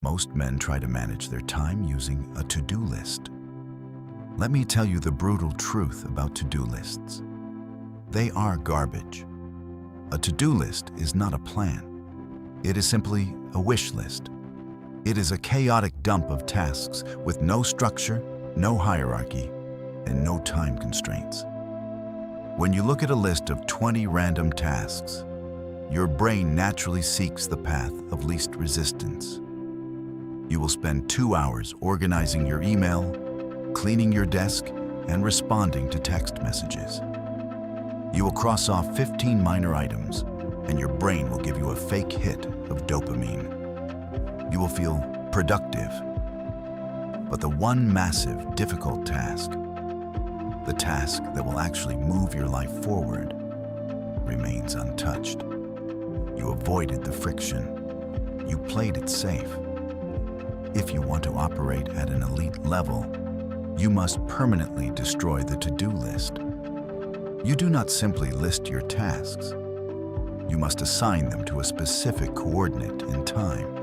Most men try to manage their time using a to-do list. Let me tell you the brutal truth about to-do lists. They are garbage. A to-do list is not a plan. It is simply a wish list. It is a chaotic dump of tasks with no structure, no hierarchy, and no time constraints. When you look at a list of 20 random tasks, your brain naturally seeks the path of least resistance. You will spend 2 hours organizing your email, cleaning your desk, and responding to text messages. You will cross off 15 minor items, and your brain will give you a fake hit of dopamine. You will feel productive. But the one massive, difficult task, the task that will actually move your life forward, remains untouched. You avoided the friction. You played it safe. If you want to operate at an elite level, you must permanently destroy the to-do list. You do not simply list your tasks. You must assign them to a specific coordinate in time.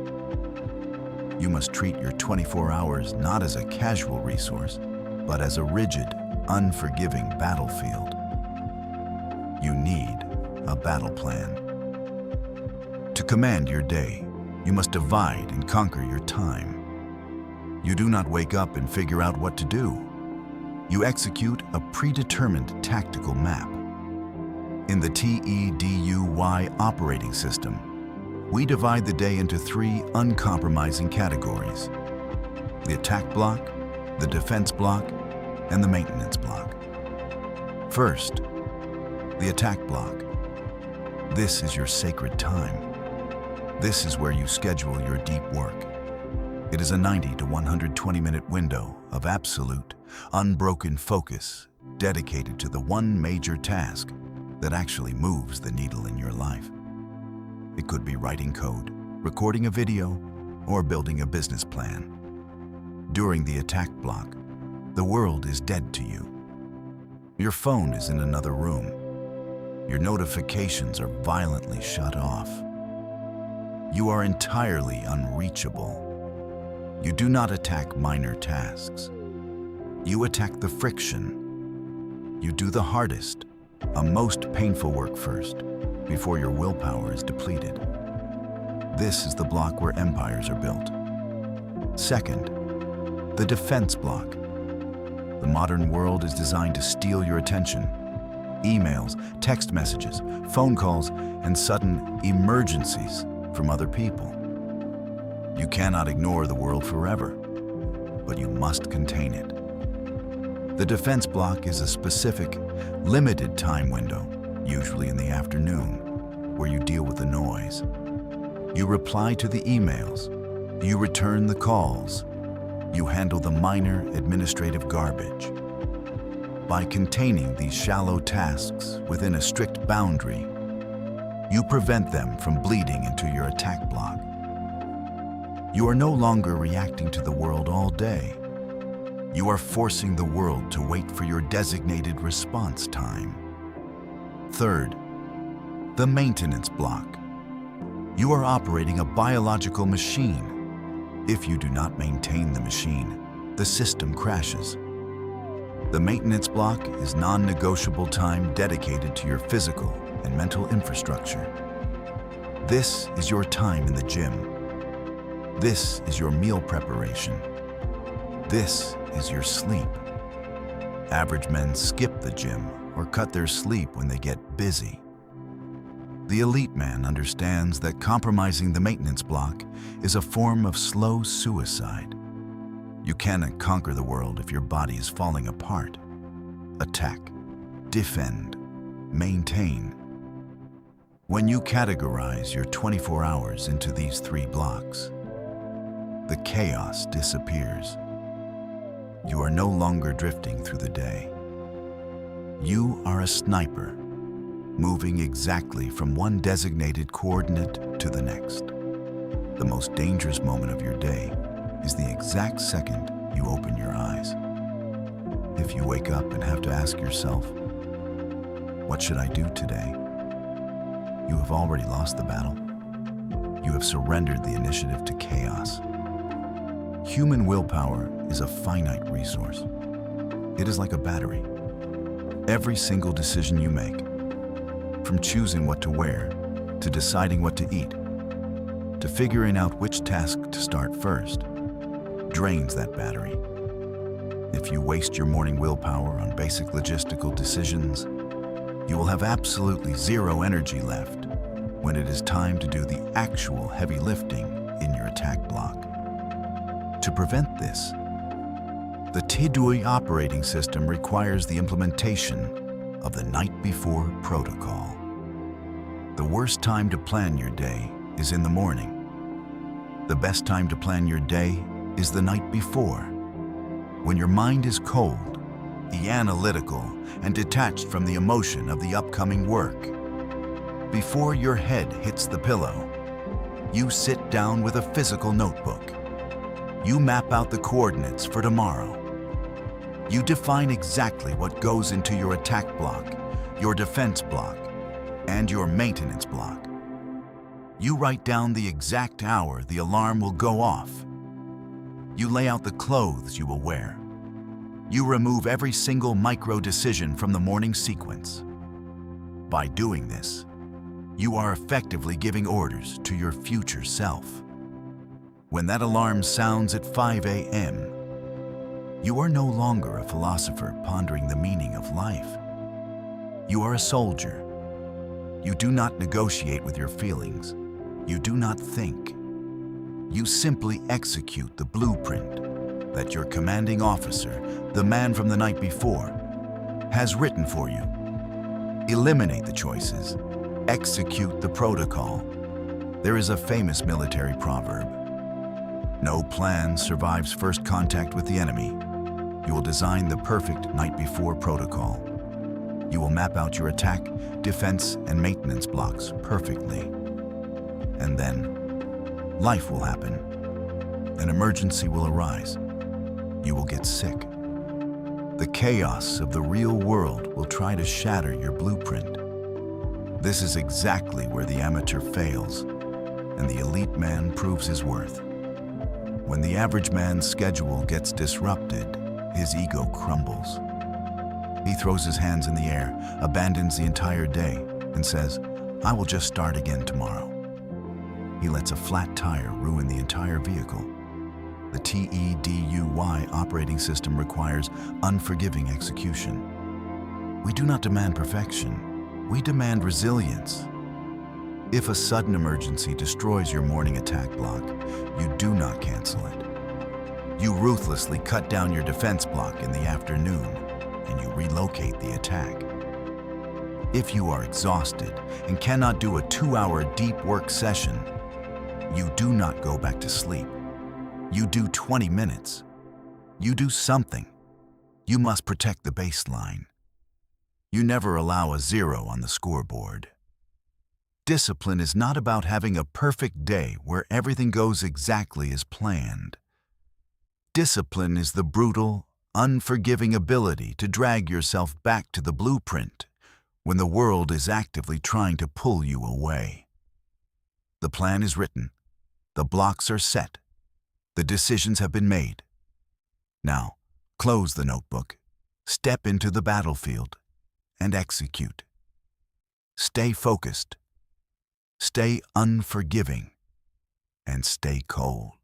You must treat your 24 hours not as a casual resource, but as a rigid, unforgiving battlefield. You need a battle plan. To command your day, you must divide and conquer your time. You do not wake up and figure out what to do. You execute a predetermined tactical map. In the TEDUY operating system, we divide the day into 3 uncompromising categories: the attack block, the defense block, and the maintenance block. First, the attack block. This is your sacred time. This is where you schedule your deep work. It is a 90 to 120-minute window of absolute, unbroken focus dedicated to the one major task that actually moves the needle in your life. It could be writing code, recording a video, or building a business plan. During the attack block, the world is dead to you. Your phone is in another room. Your notifications are violently shut off. You are entirely unreachable. You do not attack minor tasks. You attack the friction. You do the hardest, a most painful work first, before your willpower is depleted. This is the block where empires are built. Second, the defense block. The modern world is designed to steal your attention. Emails, text messages, phone calls, and sudden emergencies from other people. You cannot ignore the world forever, but you must contain it. The defense block is a specific, limited time window, usually in the afternoon, where you deal with the noise. You reply to the emails. You return the calls. You handle the minor administrative garbage. By containing these shallow tasks within a strict boundary, you prevent them from bleeding into your attack block. You are no longer reacting to the world all day. You are forcing the world to wait for your designated response time. Third, the maintenance block. You are operating a biological machine. If you do not maintain the machine, the system crashes. The maintenance block is non-negotiable time dedicated to your physical and mental infrastructure. This is your time in the gym. This is your meal preparation. This is your sleep. Average men skip the gym or cut their sleep when they get busy. The elite man understands that compromising the maintenance block is a form of slow suicide. You cannot conquer the world if your body is falling apart. Attack, defend, maintain. When you categorize your 24 hours into these 3 blocks, the chaos disappears. You are no longer drifting through the day. You are a sniper, moving exactly from one designated coordinate to the next. The most dangerous moment of your day is the exact second you open your eyes. If you wake up and have to ask yourself, "What should I do today?" you have already lost the battle. You have surrendered the initiative to chaos. Human willpower is a finite resource. It is like a battery. Every single decision you make, from choosing what to wear, to deciding what to eat, to figuring out which task to start first, drains that battery. If you waste your morning willpower on basic logistical decisions, you will have absolutely zero energy left when it is time to do the actual heavy lifting in your attack block. To prevent this, the TEDUY operating system requires the implementation of the night before protocol. The worst time to plan your day is in the morning. The best time to plan your day is the night before, when your mind is cold, analytical, and detached from the emotion of the upcoming work. Before your head hits the pillow, you sit down with a physical notebook. You map out the coordinates for tomorrow. You define exactly what goes into your attack block, your defense block, and your maintenance block. You write down the exact hour the alarm will go off. You lay out the clothes you will wear. You remove every single micro decision from the morning sequence. By doing this, you are effectively giving orders to your future self. When that alarm sounds at 5 a.m., you are no longer a philosopher pondering the meaning of life. You are a soldier. You do not negotiate with your feelings. You do not think. You simply execute the blueprint that your commanding officer, the man from the night before, has written for you. Eliminate the choices. Execute the protocol. There is a famous military proverb: no plan survives first contact with the enemy. You will design the perfect night before protocol. You will map out your attack, defense, and maintenance blocks perfectly. And then, life will happen. An emergency will arise. You will get sick. The chaos of the real world will try to shatter your blueprint. This is exactly where the amateur fails, and the elite man proves his worth. When the average man's schedule gets disrupted, his ego crumbles. He throws his hands in the air, abandons the entire day, and says, "I will just start again tomorrow." He lets a flat tire ruin the entire vehicle. The TEDUY operating system requires unforgiving execution. We do not demand perfection. We demand resilience. If a sudden emergency destroys your morning attack block, you do not cancel it. You ruthlessly cut down your defense block in the afternoon, and you relocate the attack. If you are exhausted and cannot do a 2-hour deep work session, you do not go back to sleep. You do 20 minutes. You do something. You must protect the baseline. You never allow a 0 on the scoreboard. Discipline is not about having a perfect day where everything goes exactly as planned. Discipline is the brutal, unforgiving ability to drag yourself back to the blueprint when the world is actively trying to pull you away. The plan is written. The blocks are set. The decisions have been made. Now, close the notebook, step into the battlefield, and execute. Stay focused, stay unforgiving, and stay cold.